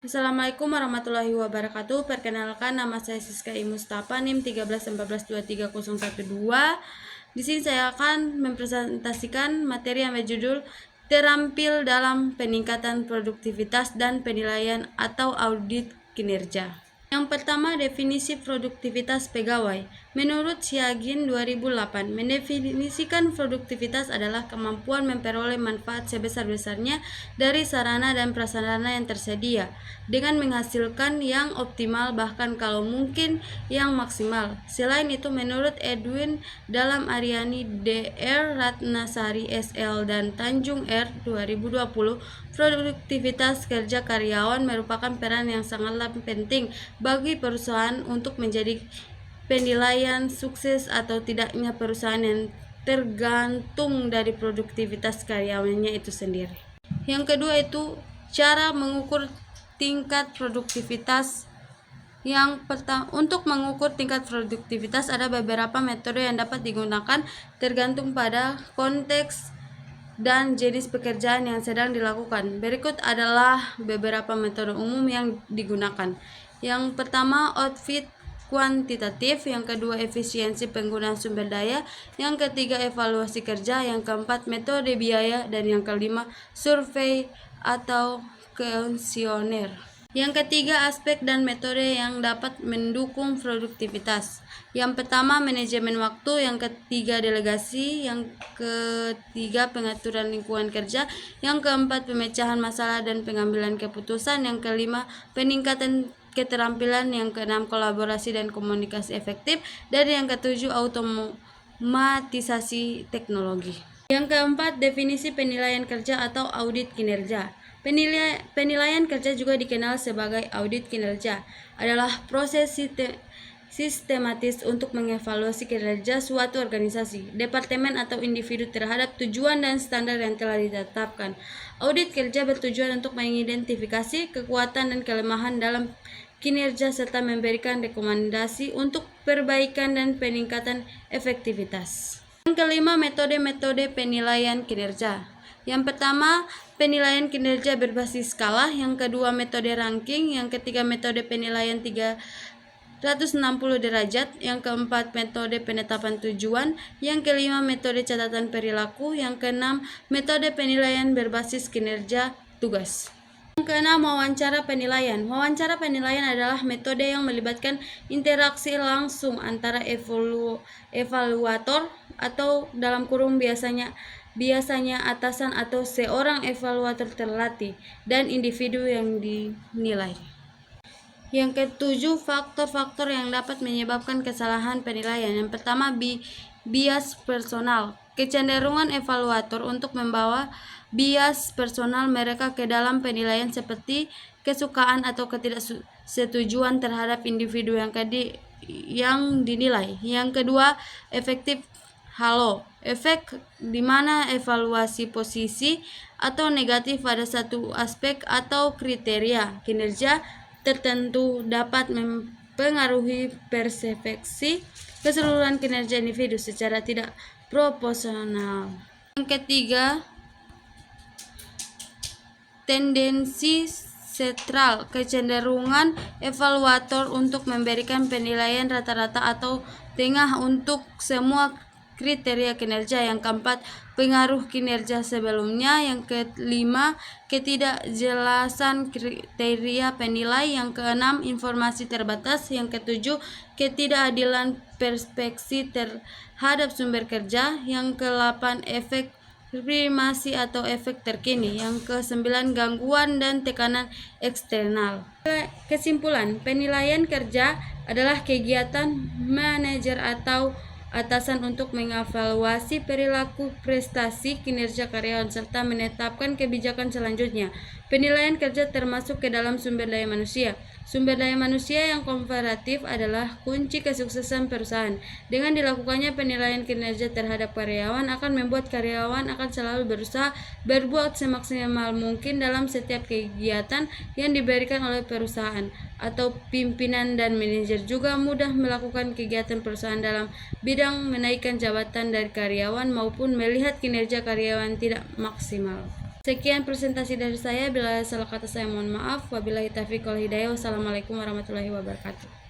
Assalamualaikum warahmatullahi wabarakatuh. Perkenalkan, nama saya Siska Mustafa, NIM 1314231012. Di sini saya akan mempresentasikan materi yang berjudul terampil dalam peningkatan produktivitas dan penilaian atau audit kinerja. Yang pertama, definisi produktivitas pegawai. Menurut Siagin 2008, mendefinisikan produktivitas adalah kemampuan memperoleh manfaat sebesar-besarnya dari sarana dan prasarana yang tersedia, dengan menghasilkan yang optimal bahkan kalau mungkin yang maksimal. Selain itu, menurut Edwin Dalam Aryani DR, Ratnasari SL, dan Tanjung R 2020, produktivitas kerja karyawan merupakan peran yang sangatlah penting bagi perusahaan untuk menjadi penilaian sukses atau tidaknya perusahaan yang tergantung dari produktivitas karyawannya itu sendiri. Yang kedua itu cara mengukur tingkat produktivitas. Yang pertama, untuk mengukur tingkat produktivitas ada beberapa metode yang dapat digunakan tergantung pada konteks dan jenis pekerjaan yang sedang dilakukan. Berikut adalah beberapa metode umum yang digunakan. Yang pertama, output kuantitatif. Yang kedua, efisiensi penggunaan sumber daya. Yang ketiga, evaluasi kerja. Yang keempat, metode biaya. Dan yang kelima, survei atau kuesioner. Yang ketiga, aspek dan metode yang dapat mendukung produktivitas. Yang pertama, manajemen waktu. Yang ketiga, delegasi. Yang ketiga, pengaturan lingkungan kerja. Yang keempat, pemecahan masalah dan pengambilan keputusan. Yang kelima, peningkatan keterampilan. Yang keenam, kolaborasi dan komunikasi efektif. Dan yang ketujuh, automatisasi teknologi. Yang keempat, definisi penilaian kerja atau audit kinerja. Penilaian kerja juga dikenal sebagai audit kinerja, adalah proses sistematis untuk mengevaluasi kinerja suatu organisasi, departemen atau individu terhadap tujuan dan standar yang telah ditetapkan. Audit kerja bertujuan untuk mengidentifikasi kekuatan dan kelemahan dalam kinerja serta memberikan rekomendasi untuk perbaikan dan peningkatan efektivitas. Yang kelima, metode-metode penilaian kinerja. Yang pertama, penilaian kinerja berbasis skala. Yang kedua, metode ranking. Yang ketiga, metode penilaian 360 derajat. Yang keempat, metode penetapan tujuan. Yang kelima, metode catatan perilaku. Yang keenam, metode penilaian berbasis kinerja tugas. Yang keenam, wawancara penilaian. Wawancara penilaian adalah metode yang melibatkan interaksi langsung antara evaluator atau dalam kurung biasanya atasan atau seorang evaluator terlatih dan individu yang dinilai. Yang ketujuh, faktor-faktor yang dapat menyebabkan kesalahan penilaian. Yang pertama, bias personal. Kecenderungan evaluator untuk membawa bias personal mereka ke dalam penilaian seperti kesukaan atau ketidaksetujuan terhadap individu yang dinilai. Yang kedua, efektif halo efek, di mana evaluasi posisi atau negatif pada satu aspek atau kriteria kinerja tertentu dapat mempengaruhi persepsi keseluruhan kinerja individu secara tidak proporsional. Yang ketiga, tendensi sentral, kecenderungan evaluator untuk memberikan penilaian rata-rata atau tengah untuk semua kriteria kinerja. Yang keempat, pengaruh kinerja sebelumnya. Yang kelima, ketidakjelasan kriteria penilai. Yang keenam, informasi terbatas. Yang ketujuh, ketidakadilan perspektif terhadap sumber kerja. Yang kedelapan, efek primasi atau efek terkini. Yang kesembilan, gangguan dan tekanan eksternal. Kesimpulan, penilaian kerja adalah kegiatan manajer atau atasan untuk mengevaluasi perilaku, prestasi, kinerja karyawan serta menetapkan kebijakan selanjutnya. Penilaian kerja termasuk ke dalam sumber daya manusia. Sumber daya manusia yang komparatif adalah kunci kesuksesan perusahaan. Dengan dilakukannya penilaian kinerja terhadap karyawan akan membuat karyawan akan selalu berusaha berbuat semaksimal mungkin dalam setiap kegiatan yang diberikan oleh perusahaan, atau pimpinan dan manajer juga mudah melakukan kegiatan perusahaan dalam bidang menaikkan jabatan dari karyawan maupun melihat kinerja karyawan tidak maksimal. Sekian presentasi dari saya. Bila salah kata saya mohon maaf. Wabillahi taufiq wal hidayah. Wassalamualaikum warahmatullahi wabarakatuh.